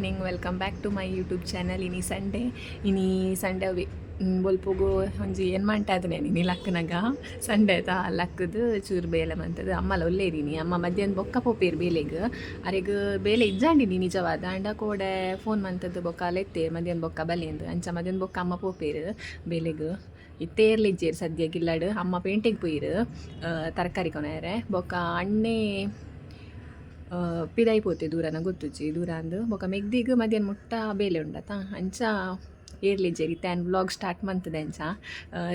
Morning welcome back to my YouTube channel. ಇನಿ Sunday ಬೊಲ್ಪುಗು ಒಂಜಿ ಏನು ಮಾಡ್ತಾಯಿದ್ದೇನೆ ನೀನು ಲಕ್ಕನಾಗ ಸಂಡೇ ಲಕ್ಕದು ಚೂರು ಬೇಲೆ ಮಂತದ್ದು ಅಮ್ಮಲ ಒಲ್ಲೇರಿನಿ ಅಮ್ಮ ಮಧ್ಯಾಹ್ನ ಬೊಕ್ಕ ಪೋಪೇರು ಬೇಲೆಗೆ ಅರೆಗೆ ಬೇಲೆ ಇಜ್ಜಾಂಡಿನಿ ನಿಜವಾದ ಅಂಡ ಕೋಡೆ ಫೋನ್ ಮಂತದ್ದು ಬೊಕ್ಕ ಲೆತ್ತೆ ಮಧ್ಯಾಹ್ನ ಬೊಕ್ಕ ಬಲೆಂದು ಅಂಚ ಮಧ್ಯಾಹ್ನ ಬೊಕ್ಕ ಅಮ್ಮ ಪೋಪೇರು ಬೇಲೆಗೆ ಇತ್ತೇರ್ಲಿ ಇಜ್ಜೇರು ಸದ್ಯ ಗಿಲ್ಲಾಡು ಅಮ್ಮ ಪೇಂಟಿಗೆ ಪೋಯಿರು ತರಕಾರಿ ಕೊನೆಯರೆ ಬೊಕ್ಕ ಅಣ್ಣೆ ಪಿದಾಯಿಪೋತೆ ದೂರನ ಗೊತ್ತುಚ್ಚಿ ದೂರ ಅಂದು ಬೊಕ ಮೆಗ್ದಿಗೆ ಮಧ್ಯಾಹ್ನ ಮುಟ್ಟ ಬೇಲೆ ಉಂಡತ ಅಂಚ ಏರ್ಲಿಜ್ಜೇರಿ ಇತ್ತೆ ವ್ಲಾಗ್ ಸ್ಟಾರ್ಟ್ ಮಂತದೆ ಅಂಚ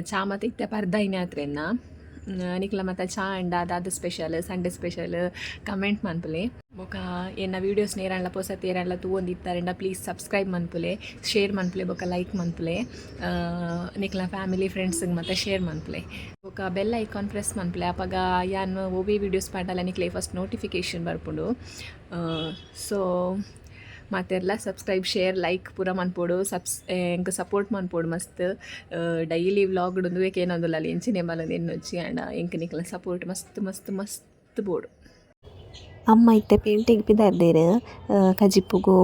ಚಾ ಮತ್ತು ಇತ್ತೆ ಪರ್ದಾಯಿನ ಆತ್ರೆನ್ನ ನಿಕ್ಲ ಮತ್ತು ಚಾ ಅಂಡ ಅದಾದ ಸ್ಪೆಷಲ್ ಸಂಡೇ ಸ್ಪೆಷಲ್ ಕಮೆಂಟ್ ಮನ್ಪುಲೆ ಬೊಕ ಎನ್ನ ವೀಡಿಯೋಸ್ ನೇರಣ್ಣ ಪೊಸತ್ ಏರಣ್ಣ ತೂವೊಂದಿತ್ತಾರೆಂಡ ಪ್ಲೀಸ್ ಸಬ್ಸ್ಕ್ರೈಬ್ ಮನ್ಪುಲೆ ಶೇರ್ ಮನ್ಪುಲೆ ಬೊಕ ಲೈಕ್ ಮನ್ಪುಲೆ ನಿಕ್ಲ ಫ್ಯಾಮಿಲಿ ಫ್ರೆಂಡ್ಸಿಗೆ ಮತ್ತು ಶೇರ್ ಮನ್ಪುಲೆ ಬೊಕ ಬೆಲ್ ಐಕಾನ್ ಪ್ರೆಸ್ ಮನ್ಪುಲೆ ಅಪಾಗ ಯಾನು ಓಬಿ ವೀಡಿಯೋಸ್ ಪಾಡಲ್ಲ ನಿಕ್ಲೆ ಫಸ್ಟ್ ನೋಟಿಫಿಕೇಷನ್ ಬರ್ಪುಂಡು ಸೊ ಮತ್ತೆಲ್ಲ ಸಬ್ಸ್ಕ್ರೈಬ್ ಶೇರ್ ಲೈಕ್ ಪೂರ ಮನ್ಪೋಡು ಎಂಕ್ ಸಪೋರ್ಟ್ ಮನ್ಪೋಡು ಮಸ್ತ್ ಡೈಲಿ ವ್ಲಾಗ್ ಉಂದುವೇಕೆ ಏನೊಂದುಲ್ಲ ಅಲ್ಲಿ ಎಂಚಿನ ಮಲಂದು ಎನ್ನೊಚ್ಚಿ ಆಂಡ ಎಂಕ್ ನಿಕ್ಲ ಸಪೋರ್ಟ್ ಮಸ್ತ್ ಮಸ್ತ್ ಮಸ್ತ್ ಬೋಡು. ಅಮ್ಮ ಇತ್ತೆ ಪೇಂಟಿಗೆ ಪಿದಾರ್ದೇರು ಕಜಿಪ್ಪುಗು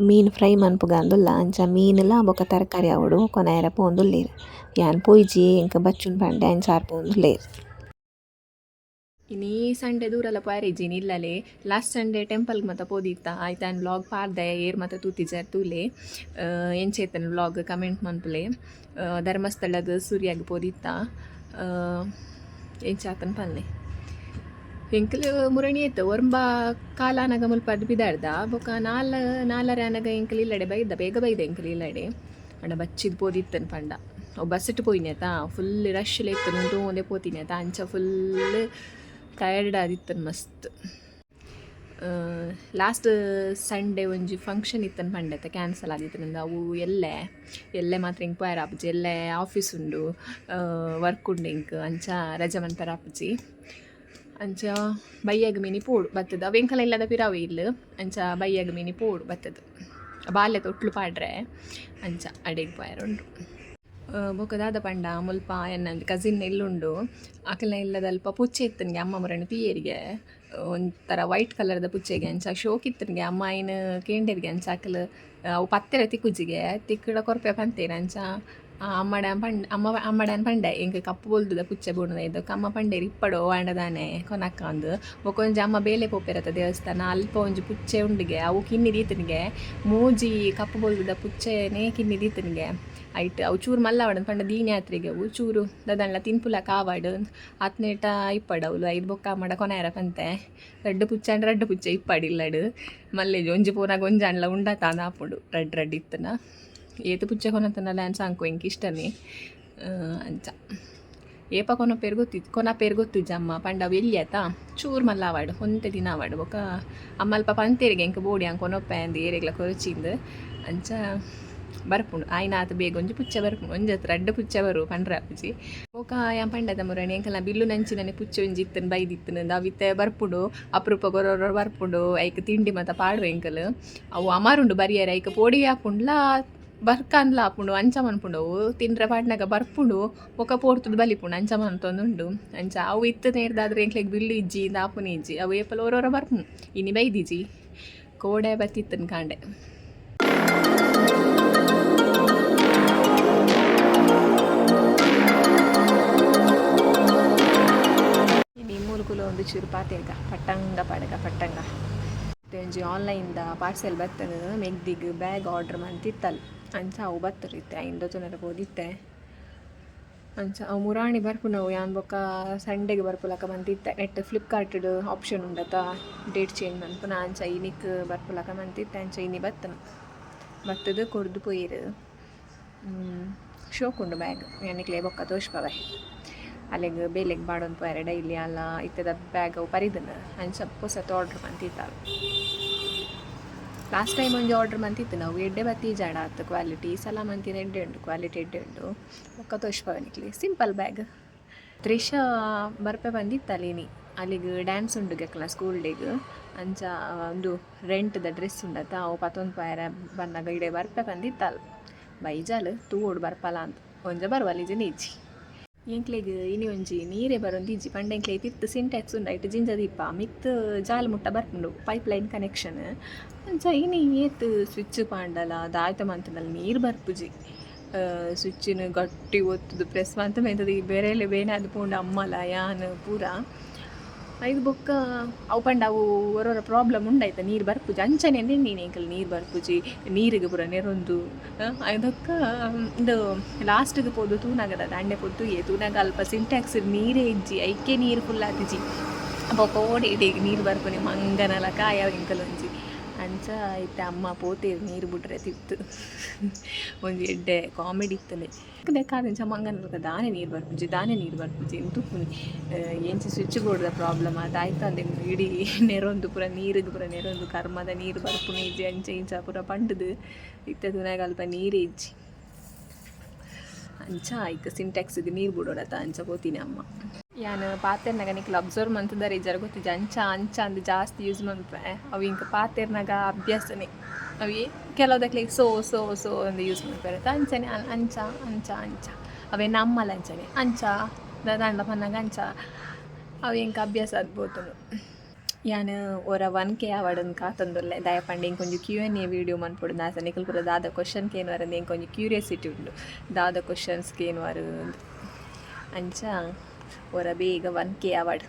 ಮೀನು ಫ್ರೈ ಮನ್ಪುಗ ಅಂದುಲ್ಲ ಅಂಚ ಮೀನುಲ ಬೊಕ ತರಕಾರಿ ಆವಡು ಕೊನೆಯರ ಪೋಂದುಲ್ಲೇರು ಯಾನ್ ಪೋಯ್ಜಿ ಎಂಕ ಬಚ್ಚುನ್ ಪಂಡೆ ಅಂಚಾರ್ ಪೋಂದುಲ್ಲೇರು. ಇನ್ನು ಈ ಸಂಡೇ ದೂರಲ್ಲ ಪಾರಿಜಿನಿ ಇಲ್ಲಲೇ ಲಾಸ್ಟ್ ಸಂಡೇ ಟೆಂಪಲ್ಗೆ ಮತ್ತು ಪೋದಿತ್ತ ಆಯ್ತಾನು ವ್ಲಾಗ್ ಪಾರ್ದೆ ಏರ್ ಮತ್ತು ತೂತಿಜಾರ್ ತೂಲೆ ಎಂಚೇತನ ವ್ಲಾಗ್ ಕಮೆಂಟ್ ಮನ್ಪುಲೆ ಧರ್ಮಸ್ಥಳದ ಸೂರ್ಯಾಗ ಪೋದಿತ್ತ ಎಂಚಾತನ ಪಲ್ಲೆ ಎಂಕಲು ಮುರಣಿ ಇತ್ತು ಒರ್ಂಬ ಕಾಲಾನಾಗ ಮುಲ್ಪ ಅದು ಬಿದಾಡ್ದ ಬೊಕ ನಾಲರೆ ಅನಗ ಎಂಕಲು ಇಲ್ಲಡೆ ಬೈದ ಬೇಗ ಬೈದ ಎಂಕಲು ಇಲ್ಲಡೆ ಅಣ್ಣ ಬಚ್ಚಿದ್ ಪೋದಿತ್ತನ ಪಂಡ ಅವು ಬಸ್ಸಿಟ್ಟು ಪೋಯಿನೇತ ಫುಲ್ ರಶ್ಲೆ ಇತ್ತು ತೋಂದೆ ಪೋತಿನೇತ ಅಂಚ ಫುಲ್ ಟಯರ್ಡ್ ಆದಿತ್ತನ ಮಸ್ತ್. ಲಾಸ್ಟ್ ಸಂಡೇ ಒಂಜಿ ಫಂಕ್ಷನ್ ಇತ್ತನ ಪಂಡತೆ ಕ್ಯಾನ್ಸಲ್ ಆದಿತ್ತು ನಂದು ಅವು ಎಲ್ಲೆ ಮಾತ್ರ ಇಂಕ್ ಪೋಯರ್ ಆಪುಜಿ ಎಲ್ಲೆ ಆಫೀಸ್ ಉಂಡು ವರ್ಕ್ ಉಂಡು ಇಂಕ್ ಅಂಚ ರಜೆ ಮನ್ಪರ ಆಪುಜಿ ಅಂಚ ಬೈಯಾಗ ಮೀನಿ ಪೋಡು ಬತ್ತದ ಅವೆಂಕಲ ಇಲ್ಲದ ಪಿರಾವೆ ಇಲ್ಲ ಅಂಚ ಬೈಯಾಗ ಮೀನಿ ಪೋಡು ಬತ್ತದ ಬಾಲ್ಯ ತೊಟ್ಲು ಪಾಡ್ರೆ ಅಂಚ ಅಡೆಗೆ ಪೋಯರ್ ಉಂಡು. ಬೊಕದಾದ ಪಂಡ ಮುಲ್ಪ ಎನ್ನಂದು ಕಸಿನ್ ಎಲ್ಲುಂಡು ಆಕಲ ಇಲ್ಲದ ಅಲ್ಪ ಪುಚ್ಚೆ ಇತ್ತನಿಗೆ ಅಮ್ಮ ಮರಣ ಪಿಯರಿಗೆ ಒಂಥರ ವೈಟ್ ಕಲರ್ದ ಪುಚ್ಚೆಗೆ ಅಂಚ ಶೋಕ್ ಇತ್ತನಿಗೆ ಅಮ್ಮ ಏನು ಕೇಂಡರಿಗೆ ಅಂಚ ಆಕಲು ಅವು ಪತ್ತೆರ ತಿಕ್ಕುಜಿಗೆ ತಿಕ್ಕಡ ಕೊರಪೆ ಪಂತೇನೆ ಅಂಚ ಅಮ್ಮಡನ್ ಪಂಡೆ ಎಂಕ ಕಪ್ಪು ಬೊಲ್ದುದ ಪುಚ್ಚೆ ಬೂಣದ ಇದ್ದಕ್ಕೆ ಅಮ್ಮ ಪಂಡೇರಿ ಇಪ್ಪಡು ಆಂಡದಾನೆ ಕೊನಕ್ಕ ಅಂದು ಬೊಕೊಂಜಿ ಅಮ್ಮ ಬೇಲೆ ಪೋಪೆರತ್ತ ದೇವಸ್ಥಾನ ಅಲ್ಪ ಒಂಜಿ ಪುಚ್ಚೆ ಉಂಡಿಗೆ ಅವು ಕಿನ್ನಿ ದೀತನಿಗೆ ಮೂಜಿ ಕಪ್ಪು ಬೊಲ್ದುದ ಪುಚ್ಚೆನೇ ಕಿನ್ನಿ ದೀತನಿಗೆ ಐಟ್ ಅವು ಚೂರು ಮಲ್ಲವಾಡ ಪಂಡ ದೀನಿ ಯಾತ್ರೆಗೆ ಅವು ಚೂರು ದದಣ್ಣ ತಿನ್ಪುಲ ಕಾವಾಡು ಹತ್ನೇಟ ಇಪ್ಪಡವಲು ಐದು ಬೊಕ್ಕ ಮಾಡ ಕೊನೆಯರ ಪಂತೆ ರಡ್ಡು ಪುಚ್ಚೆ ಅಂಡ್ ರಡ್ಡು ಪುಚ್ಚೆ ಇಪ್ಪಡಿಲ್ಲಡು ಮಲ್ಲೇಜು ಒಂಜಿ ಪೂನಾಗ ಒಂಜಾಣ್ಲ ಉಂಡತಾನ ಹಾಪುಂಡು ರಡ್ಡು ಇತ್ತನ ಏತು ಪುಚ್ಚೆ ಕೊನತನಲ್ಲ ಅನ್ಸ ಅಂಕು ಇಂಕ ಇಷ್ಟನೇ ಅಂಚ ಏಪ ಕೊನ ಪೇರು ಗೊತ್ತಿಜ್ಜ ಅಮ್ಮ ಪಂಡವು ಎಲ್ಲಿ ಆಯ್ತಾ ಚೂರು ಮಲ್ಲ ಆವಾಡು ಹೊಂತೆ ದಿನ ಆವಾಡು ಬೊಕ ಅಮ್ಮಲ್ಪ ಪಂತೇರಿಗೆ ಎಂಕ ಬೋಡಿ ಅಂಕ ಕೊನೊಪ್ಪೆ ಅಂದು ಏರೆಗ್ಲ ಕೊರಚಿಂದು ಅಂಚ ಬರ್ಪುಂಡು ಆಯ್ನ ಆತ ಬೇಗ ಒಂಜಿ ಪುಚ್ಚೆ ಬರ್ಪುಂಡು ಒಂಜಿ ಹತ್ರ ರಡ್ಡು ಪುಚ್ಚೆ ಬರು ಪಂಡ್ರ ಅಪ್ಪುಜಿ ಬೊಕ ಯಾ ಪಂಡದ ಮುರಣಿ ಎಂಕಲ್ನ ಬಿಲ್ಲು ನಂಚಿನನೆ ಪುಚ್ಚೆ ಒಂಜಿ ಇತ್ತನ ಬೈದಿತ್ತನ ಅವಿತ್ತೆ ಬರ್ಪುಂಡು ಅಪರೂಪ ಗೊರೋರು ಬರ್ಪುಂಡು ಐಕ್ ತಿಂಡಿ ಮತ್ತು ಪಾಡು ಎಂಕಲು ಅವು ಅಮಾರುಂಡು ಬರಿಯರೆ ಐಕ್ ಪೋಡಿ ಹಾಪುಂಡ್ಲ ಬರ್ಕಂದ್ಲ ಹಾಪುಂಡು ಅಂಚ ಮನ್ಪುಂಡು ಅವು ತಿಂಡ್ರೆ ಪಾಡ್ನಾಗ ಬರ್ಪುಂಡು ಬೊಕ ಪೋಡ್ತುದು ಬಲಿಪುಂಡು ಅಂಚ ಮನ್ತೊಂದುಂಡು ಅಂಚ ಅವು ಇತ್ತು ನೇರ್ದಾದ್ರೆ ಎಂಕ್ಲೆಗ್ ಬಿಲ್ಲು ಇಜ್ಜಿ ಇಂದ ಆಪುನಿ ಇಜ್ಜಿ ಅವು ಏಪಲ್ ಓರೋರ ಬರ್ಪುಂಡು ಇನಿ ಬೈದಿಜಿ ಕೋಡೆ ಬತ್ತಿತ್ತನ ಕಾಂಡೆ. ಒಂದು ಚೂರು ಪಾತೆರ್ಗ ಪಟ್ಟಂಗ ಒಂಜಿ ಆನ್ಲೈನ್ದ ಪಾರ್ಸೆಲ್ ಬರ್ತದೆ ಮೆಗ್ದಿಗೆ ಬ್ಯಾಗ್ ಆರ್ಡ್ರ್ ಮಂತಿತ್ತಲ್ಲ ಅಂಚ ಅವು ಬತ್ತರಿತ್ತೆ ಐಂದ ತೊನರ ಹೋದಿತ್ತೆ ಅಂಚ ಅವು ಮುರಾಣಿ ಬರ್ಪುಂಡು ಅವು ಯಾನ್ ಬೊಕ್ಕ ಸಂಡೆಗೆ ಬರ್ಪುಲಕ ಮಂತಿತ್ತೆ ನೆಟ್ ಫ್ಲಿಪ್ಕಾರ್ಟ್ಡ್ ಆಪ್ಷನ್ ಉಂಡತ ಡೇಟ್ ಚೇಂಜ್ ಮನ್ಪುನ ಅಂಚ ಇನಿಕ್ ಬರ್ಪುಲಕ ಮಂತಿತ್ತೆ ಅಂಚ ಇನಿ ಬತ್ತದು ಕೊಡ್ದು ಪೋಯಿರು ಶೋಕ್ ಉಂಡು ಬ್ಯಾಗ್ ಯಾನಿಕ್ಲೆ ಬೊಕ್ಕ ತೋಷ್ಪವೆ ಅಲ್ಲಿಗೆ ಬೇಲೆಗೆ ಬಾಡೊಂದು ಪೋಯರೆ ಡೈಲಿ ಅಲ್ಲ ಇತ್ತದ ಬ್ಯಾಗ್ ಅವು ಪರಿದನ ಅಂಚ ಹೊಸತು ಆರ್ಡ್ರ್ ಮಂತಿತ್ತಾಳು. ಲಾಸ್ಟ್ ಟೈಮ್ ಒಂಜಿ ಆರ್ಡ್ರ್ ಮಂತಿತ್ತು ನಾವು ಎಡ್ಡೆ ಬತ್ತಿ ಜಾಡ ಆತು ಕ್ವಾಲಿಟಿ ಸಲ ಮಂತಿನ ಎಡ್ಡೆ ಉಂಡು ಕ್ವಾಲಿಟಿ ಎಡ್ಡೆ ಉಂಡು ಬೊಕ್ಕ ತೋಷ್ಪವನಿಕ್ಲಿ ಸಿಂಪಲ್ ಬ್ಯಾಗ್ ತ್ರಿಷಾ ಬರ್ಪೆ ಬಂದಿತ್ತಲ್ಲಿನಿ ಅಲ್ಲಿಗೆ ಡ್ಯಾನ್ಸ್ ಉಂಡು ಗೆಕ್ಕಲ ಸ್ಕೂಲ್ ಡೇಗೆ ಅಂಚ ಒಂದು ರೆಂಟ್ದ ಡ್ರೆಸ್ ಉಂಡತ ಅವು ಪತ್ತೊಂದು ಪೋಯರೆ ಬನ್ನಾಗ ಇಡೆ ಬರ್ಪೆ ಬಂದಿತ್ತಲ್ಲ ಬೈಜಾಲು ತೂವೋಡು ಬರ್ಪಲ್ಲ ಅಂತ ಒಂಜ ಬರುವಲ್ಲಿಜ ನೀಜಿ ಎಂಕ್ಲೆಗ್ ಇನಿ ಒಂಜಿ ನೀರೇ ಬರೊಂದಿಜ್ಜಿ ಪಂಡ ಎಂಕ್ಲೆಗ್ ತಿರ್ತ್ ಸಿಂಟ್ಯಾಕ್ಸ್ ಉಂಡಾಯ್ಟ್ ಜಿಂಜ ದೀಪ ಮಿತ್ ಜಾಲ್ ಮುಟ್ಟ ಬರ್ಪುಂಡು ಪೈಪ್ ಲೈನ್ ಕನೆಕ್ಷನ್ ಅಂಚ ಇನಿ ಏತ್ ಸ್ವಿಚ್ ಪಾಂಡಲ ದಾಯ್ತ ಮಂತನಲ್ಲಿ ನೀರು ಬರ್ಪುಜಿ ಸ್ವಿಚ್ಚಿನ ಗಟ್ಟಿ ಒತ್ತುದು ಪ್ರೆಸ್ ಮಂತ ಮೇಂತದ ಬೇರೆಲೆ ಬೇನಾದ್ ಪೋಂಡು ಅಮ್ಮಲ ಯಾನ್ ಪೂರ ಐದು ಬೊಕ್ಕ ಅವು ಪಂಡ ಅವು ಒರೊರ ಪ್ರಾಬ್ಲಮ್ ಉಂಡಾಯ್ತ ನೀರು ಬರ್ಪುಜಿ ಅಂಚನೆ ನೀನು ಎಂಕಲ್ ನೀರು ಬರ್ಪುಜಿ ನೀರಿಗೆ ಪೂರ ನೆರೊಂದು ಅದಕ್ಕ ಇದು ಲಾಸ್ಟ್ಗೆ ಪೋದು ತೂನಾಗದ ದಂಡೆ ಪೊದ್ದು ತೂನಾಗ ಅಲ್ಪ ಸಿಂಟ್ಯಾಕ್ಸ್ ನೀರೇ ಇಜ್ಜಿ ಐಕೆ ನೀರು ಫುಲ್ ಆತಿಜಿ ಬೊಕ್ಕ ಓಡಿ ಇಡೀಗೆ ನೀರು ಬರ್ಪುನಿ ಮಂಗನಲ ಕಾಯ ಎಂಕಲ್ ಒಂಜಿ ಅಂಚ ಇತ್ತೆ ಅಮ್ಮ ಪೋತೇರು ನೀರು ಬಿಟ್ರೆ ತಿತ್ತು ಒಂಜಿ ಎಡ್ಡೆ ಕಾಮಿಡಿ ಇತ್ತಲೆ ಬೇಕಾದಂಚ ಮಂಗನ ದಾನೆ ನೀರು ಬರ್ಪುಜಿ ಎಂತು ಎಂಚಿ ಸ್ವಿಚ್ ಬೋರ್ಡ್ದ ಪ್ರಾಬ್ಲಮ್ ಅದಾಯ್ತು ಅಂದೆ ಇಡೀ ನೆರೊಂದು ಪೂರ ನೀರಿಗೆ ಪೂರ ನೆರೊಂದು ಕರ್ಮದ ನೀರು ಬರ್ಪುನಿ ಇಜ್ಜಿ ಅಂಚ ಇಂಚ ಪೂರ ಪಂಡದು ಇತ್ತೆ ತುನಾಗ ಅಲ್ಪ ನೀರೇ ಇಜ್ಜಿ ಅಂಚ ಆಯ್ತು ಸಿಂಟ್ಯಾಕ್ಸಿಗೆ ನೀರು ಬಿಡೋಡತ್ತ ಅಂಚ ಪೋತೀನಿ ಅಮ್ಮ ಯಾನು ಪಾತೆರ್ನಾಗ ನಿಕ್ಲು ಅಬ್ಸರ್ವ್ ಮಂತದಾರೆ ಇಜಾರ ಗೊತ್ತಿಜ್ಜಿ ಅಂಚ ಅಂದು ಜಾಸ್ತಿ ಯೂಸ್ ಮಾಡ್ಪೆ ಅವು ಇಂಕ ಪಾತೆರ್ನಾಗ ಅಭ್ಯಾಸನೇ ಅವು ಕೆಲವುದಕ್ಕೆ ಸೋ ಅಂದು ಯೂಸ್ ಮಾಡ್ತಾರೆ ಅಂಚನೆ ಅಂಚ ಅವೇ ನಮ್ಮಲ್ಲ ಅಂಚ ದಂಡ ಪನ್ನಾಗ ಅಂಚ ಅವು ಇಂಕ ಅಭ್ಯಾಸ ಆಗ್ಬೋದು ಯಾನು ಒರ 1K ಅವಾರ್ಡ್ ಕಾತಂದುಲ್ಲೆ ದಯಪಂಡು ಇಂಕೊಂಜಿ Q&A ವೀಡಿಯೋ ಮನ್ಪೊಡು ದಾಸ ನಿಕಲ್ ಪೂರ ದಾದ ಕ್ವಶನ್ಗೆ ಏನು ವರಂದು ಇಂಕೊಂಜಿ ಕ್ಯೂರಿಯಾಸಿಟಿ ಉಂಡು ದಾದ ಕ್ವಶನ್ಸ್ಗೆ ಏನು ವರ ಅಂಚ ಒರ ಬೇಗ 1K ಅವಾರ್ಡ್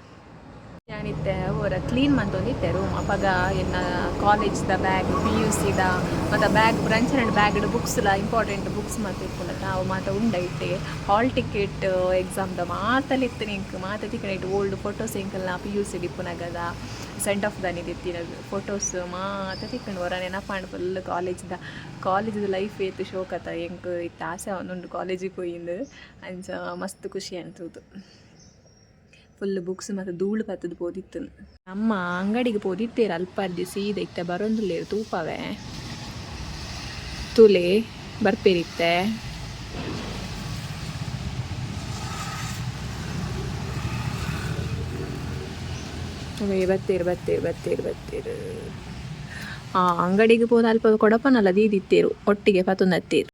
ಯಾನಿತ್ತೆ ಒರ ಕ್ಲೀನ್ ಮಂತೊಂದಿತ್ತೆ ರೂಮ್ ಅಪಗ ಎನ್ನ ಕಾಲೇಜ್ದ ಬ್ಯಾಗ್ PUCದ ಮತ್ತು ಬ್ಯಾಗ್ ಬ್ರಂಚ್ ಬ್ಯಾಗ್ಡ್ ಬುಕ್ಸ್ಲ ಇಂಪಾರ್ಟೆಂಟ್ ಬುಕ್ಸ್ ಮಾತ ಇಪ್ಪುನತ ಅವು ಮಾತ ಉಂಡೈತೆ ಹಾಲ್ ಟಿಕೆಟ್ ಎಕ್ಸಾಮ್ದ ಮಾತಲಿತ್ತು ನಿಂಕ್ ಮಾತ ತಿಕ್ಕನೈಟ್ ಓಲ್ಡ್ ಫೋಟೋಸ್ ಇಂಕಲ್ನ PUC ಡಿಪ್ಪುನಾಗದ ಸೆಂಡ್ ಆಫ್ ದಾನಿ ತಿತ್ತಿನ ಫೋಟೋಸ್ ಮಾತ ತಿಕ್ಕಂಡು ಹೊರ ನೆನಪಾಂಡು ಫುಲ್ ಕಾಲೇಜ್ದ ಲೈಫ್ ಏತು ಶೋಕತ ಎಂಕ್ ಇತ್ತು ಆಸೆ ಅವನುಂಡು ಕಾಲೇಜಿಗೆ ಹೋಯಿಂದು ಅಂಚ ಮಸ್ತ್ ಖುಷಿ ಅನ್ಸುದು ಫುಲ್ ಬುಕ್ಸ್ ಮತ್ತು ಧೂಳು ಪತ್ತದು ಪೋದಿತ್ತು ಅಮ್ಮ ಅಂಗಡಿಗೆ ಪೋದಿತ್ತೇರು ಅಲ್ಪಾರ್ದಿ ಸೀದ ಇತ್ತೆ ಬರೊಂದುಲ್ಲೇರು ತೂಪವೇ ತುಲೆ ಬರ್ಪೇರಿತ್ತೆ ಬತ್ತೇರು ಅಂಗಡಿಗೆ ಪೋದ ಅಲ್ಪ ಕೊಡಪನಲ್ಲ ದೀದಿತ್ತೇರು ಒಟ್ಟಿಗೆ ಪತ್ತೊಂದತ್ತೇರು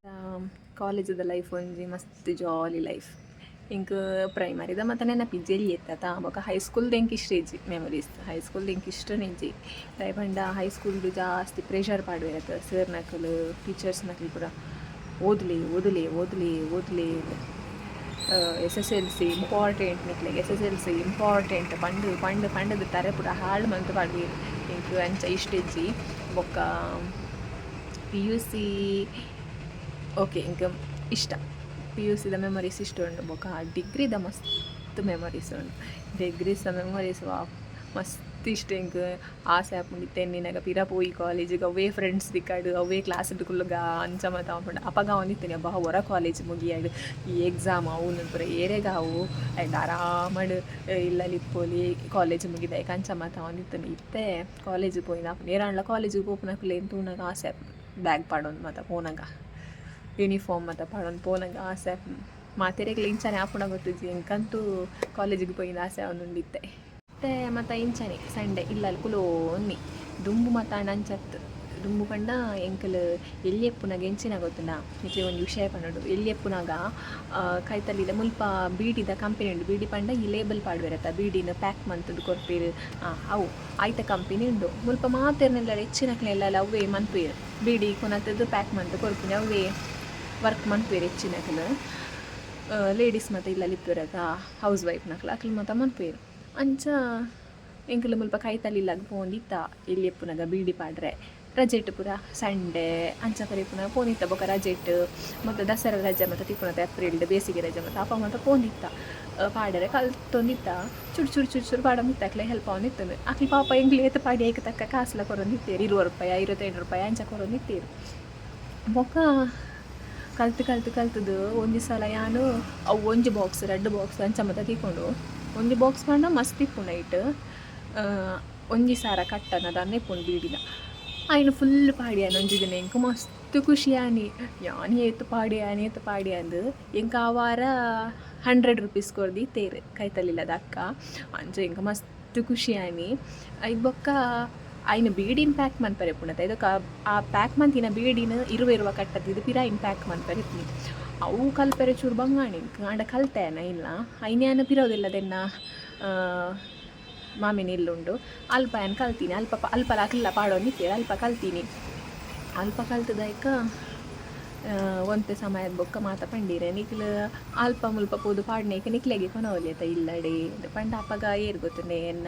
ಕಾಲೇಜದ ಲೈಫ್ ಒಂಜಿ ಮಸ್ತ್ ಜಾಲಿ ಲೈಫ್ ಇಂಕ್ ಪ್ರೈಮರಿದ ಮತ್ತು ನೆನಪಿ ಜೆಲ್ಲಿ ಎತ್ತತ ಬೊಕ ಹೈಸ್ಕೂಲ್ದು ಎಂಕ್ ಇಷ್ಟ ಇಜ್ಜಿ ಮೆಮೊರೀಸ್ ಹೈಸ್ಕೂಲ್ದು ಎಂಕ್ ಇಷ್ಟನೇ ಇಜ್ಜಿ ದಯಪಂಡ ಹೈಸ್ಕೂಲ್ದು ಜಾಸ್ತಿ ಪ್ರೆಷರ್ ಪಾಡುವೆರತ್ತ ಸರ್ ನಕಲು ಟೀಚರ್ಸ್ ನಕಲು ಪೂರ ಓದಲಿ SSLC ಇಂಪಾರ್ಟೆಂಟ್ ನಿಕ್ಲೆಗೆ SSLC ಇಂಪಾರ್ಟೆಂಟ್ ಪಂಡದು ತರ ಪೂರ ಹಾಳು ಮಂತ್ ಪಾಡ್ವಿ ಇಂಕ್ ಅಂಚ ಇಷ್ಟ ಇಜ್ಜಿ ಬೊಕ್ಕ PUC ಓಕೆ ಇಂಕ ಇಷ್ಟ PUCದ ಮೆಮೊರೀಸ್ ಇಷ್ಟ ಉಂಡು ಬೊಕ್ಕ ಡಿಗ್ರಿದ ಮಸ್ತ್ ಮೆಮೊರೀಸ್ ಉಂಡು ಡಿಗ್ರೀಸ್ದ ಮೆಮೊರೀಸ್ ಮಸ್ತ್ ಇಷ್ಟ ಇಂಕ್ ಆಸೆ ಆಪುಂಡಿತ್ತೆ ನಿನಗ ಪಿರ ಪೋಯಿ ಕಾಲೇಜಿಗೆ ಅವೇ ಫ್ರೆಂಡ್ಸ್ ದಿಕ್ಕಾಡು ಅವೇ ಕ್ಲಾಸ್ ಕುಲ್ಲುಗ ಅಂಚ ಮತ ಆಪುಂಡು ಅಪಗ ಅವನಿತ್ತೇನೆ ಅಬ್ಬ ಹೊರ ಕಾಲೇಜ್ ಮುಗಿಯಾಡು ಈ ಎಕ್ಸಾಮ್ ಅವು ಪೂರ ಏರೆಗಾವು ಆ್ಯಂಡ್ ಆರಾಮಡ್ ಇಲ್ಲಲ್ಲಿ ಪೋಲಿ ಕಾಲೇಜ್ ಮುಗಿದ ಕಂಚ ಮತ ಅವನಿತ್ತೇನೆ ಇತ್ತೆ ಕಾಲೇಜಿಗೆ ಪೋಯಿನ ನೇರಾಂಡ್ಲ ಕಾಲೇಜಿಗೆ ಪೋಪುನಕುಲೆ ತೂನಾಗ ಆಸೆ ಬ್ಯಾಗ್ ಪಾಡೋದು ಮತ್ತು ಪೋನಾಗ ಯೂನಿಫಾರ್ಮ್ ಮತ್ತು ಪಾಡೋದು ಪೋನಾಗ ಆಸೆ ಮಾತೆರೆಗ್ಲಿ ಇಂಚಾನೆ ಆಪುಣ ಗೊತ್ತಿದ್ವಿ ಎಂಕಂತೂ ಕಾಲೇಜಿಗೆ ಪೋಯಿನ ಆಸೆ ಅವನುಂಡಿತ್ತೆ ಮತ್ತು ಇಂಚನೆ ಸಂಡೆ ಇಲ್ಲಲ್ಲಿ ಕುಲೋನ್ನಿ ದುಂಬು ಮಾತಾಂಡ ಅಂಚತ್ತು ದುಂಬು ಪಂಡ ಎಂಕಲ್ ಎಲ್ಲಿ ಎಪ್ಪುನಾಗ ಎಂಚಿನ ಗೊತ್ತುಂಡ ಇತ್ತೆ ಒಂದು ವಿಷಯ ಪಂಡು ಎಲ್ಲಿ ಎಪ್ಪುನಾಗ ಕೈತಲ್ಲಿದ ಮುಲ್ಪ ಬೀಡಿದ ಕಂಪನಿ ಉಂಡು ಬೀಡಿ ಪಂಡ ಈ ಲೇಬಲ್ ಪಾಡುವಿರತ್ತ ಬೀಡಿನ ಪ್ಯಾಕ್ ಮಂತದ್ದು ಕೊರ್ಪೇರು ಅವು ಆಯ್ತ ಕಂಪನಿ ಉಂಡು ಮುಲ್ಪ ಮಾತೇರ್ನೆಲ್ಲ ಹೆಚ್ಚಿನಕ್ಲೆಲ್ಲ ಅವೇ ಮನ್ಪೇರು ಬೀಡಿ ಕೊನತ್ತದ್ದು ಪ್ಯಾಕ್ ಮಂತ್ ಕೊರ್ಪಿನ ಅವೇ ವರ್ಕ್ ಮನ್ಪೇರು ಹೆಚ್ಚಿನಕ್ಲು ಲೇಡೀಸ್ ಮತ್ತು ಇಲ್ಲಲ್ಲಿ ಇಪ್ಪಿರತ್ತ ಹೌಸ್ ವೈಫ್ ನಕ್ಲು ಅಕ್ಲು ಮತ್ತು ಮನ್ಪೇರು ಅಂಚ ಎಂಕಲ್ ಮುಲ್ಪ ಕೈತಲಿಲ್ಲಾಗ ಪೋಂದಿತ್ತ ಎಲ್ಲಿ ಎಪ್ಪುನಾಗ ಬೀಡಿ ಪಾಡ್ರೆ ರಜೆಟ್ ಪೂರ ಸಂಡೇ ಅಂಚ ಕರಿ ಪುನಃ ಪೋನಿತ್ತ ಬೊಕ ರಜೆಟ್ ಮತ್ತು ದಸರಾ ರಜೆ ಮತ್ತು ತಿಪ್ಪುನತ್ತ ಏಪ್ರಿಲ್ಡ್ ಬೇಸಿಗೆ ರಜೆ ಮತ್ತು ಅಪ್ಪ ಮತ್ತು ಪೋಂದಿತ್ತ ಪಾಡರೆ ಕಲ್ತೊಂದಿತ್ತ ಚುರು ಪಾಡ ಮಿತ್ತಕ್ಲೆ ಹೆಲ್ಪ್ ಅವನಿತ್ತು ಅಕ್ಲಿ ಪಾಪ ಎಂಗ್ಲಿ ಏತು ಪಾಡಿ ಏಕ ತಕ್ಕ ಕಾಸ್ಲ ಕೊರೊಂದಿತ್ತೇರು ₹20 ₹25 ಅಂಚ ಕೊರೊಂದಿತ್ತೇರು ಬೊಕ ಕಲ್ತದು ಒಂದು ಸಲ ಯಾನು ಅವು ಒಂಜಿ ಬಾಕ್ಸ್ 2 ಬಾಕ್ಸ್ ಅಂಚ ಮತ್ತು ತಿಕ್ಕೊಂಡು ಒಂದು ಬಾಕ್ಸ್ ಪಂಡ ಮಸ್ತ್ ಇಪ್ಪು ನೈಟ್ ಒಂಜಿ ಸಾರ ಕಟ್ಟನ ಅದನ್ನೇ ಇಪ್ಪುಂಡು ಬೀಡಿನ ಆಯ್ನು ಫುಲ್ ಪಾಡ್ಯಾನ ಒಂಜಿ ದಿನ ಎಂಕ ಮಸ್ತ್ ಖುಷಿಯಾನಿ ಯಾನಿ ಏತು ಪಾಡ್ಯ ಅಂದು ಎಂಕ ಆ ವಾರ ₹100 ಕೊರ್ದು ತೇರು ಕೈತಲಿಲ್ಲದ ಅಕ್ಕ ಅಂಚ ಎಂಕ ಮಸ್ತ್ ಖುಷಿಯಾನಿ ಐದು ಬೊಕ್ಕ ಆಯ್ನ ಬೀಡಿನ ಪ್ಯಾಕ್ ಮನ್ಪರೆ ಪುಣತ ಇದಕ್ಕೆ ಆ ಪ್ಯಾಕ್ ಮಂತಿನ ಬೀಡಿನ ಇರುವ ಕಟ್ಟದ್ದು ಇದು ಪಿರ ಇನ್ ಪ್ಯಾಕ್ ಮನ್ಪರೆ ಇಪ್ಪನಿ ಅವು ಕಲ್ಪೆರೆ ಚೂರು ಬಂಗಾಣಿಂಕ್ ಆಂಡ ಕಲ್ತೇನ ಇಲ್ಲ ಐನ್ಯಾನ ಪಿರೋದಿಲ್ಲದೆನ್ನ ಮಾಮಿನ ಇಲ್ಲುಂಡು ಅಲ್ಪ ಏನು ಕಲ್ತೀನಿ ಅಲ್ಪ ಲಾಕಿಲ್ಲ ಪಾಡೋನಿತ್ತೇವೆ ಅಲ್ಪ ಕಲ್ತೀನಿ ಅಲ್ಪ ಕಲ್ತದಾಯ್ಕ ಒಂತೆ ಸಮಯದ ಬೊಕ್ಕ ಮಾತ ಪಂಡೀರೆ ನಿಕ್ಲು ಅಲ್ಪ ಮುಲ್ಪ ಪೋದು ಪಾಡ್ನೇಕ ನಿಕ್ಲೆಗೆ ಕೊನವಲಿಯತ ಇಲ್ಲಡೆ ಪಂಡ ಅಪ್ಪಗ ಏರ್ ಗೊತ್ತುಂಡೆ ಎನ್ನ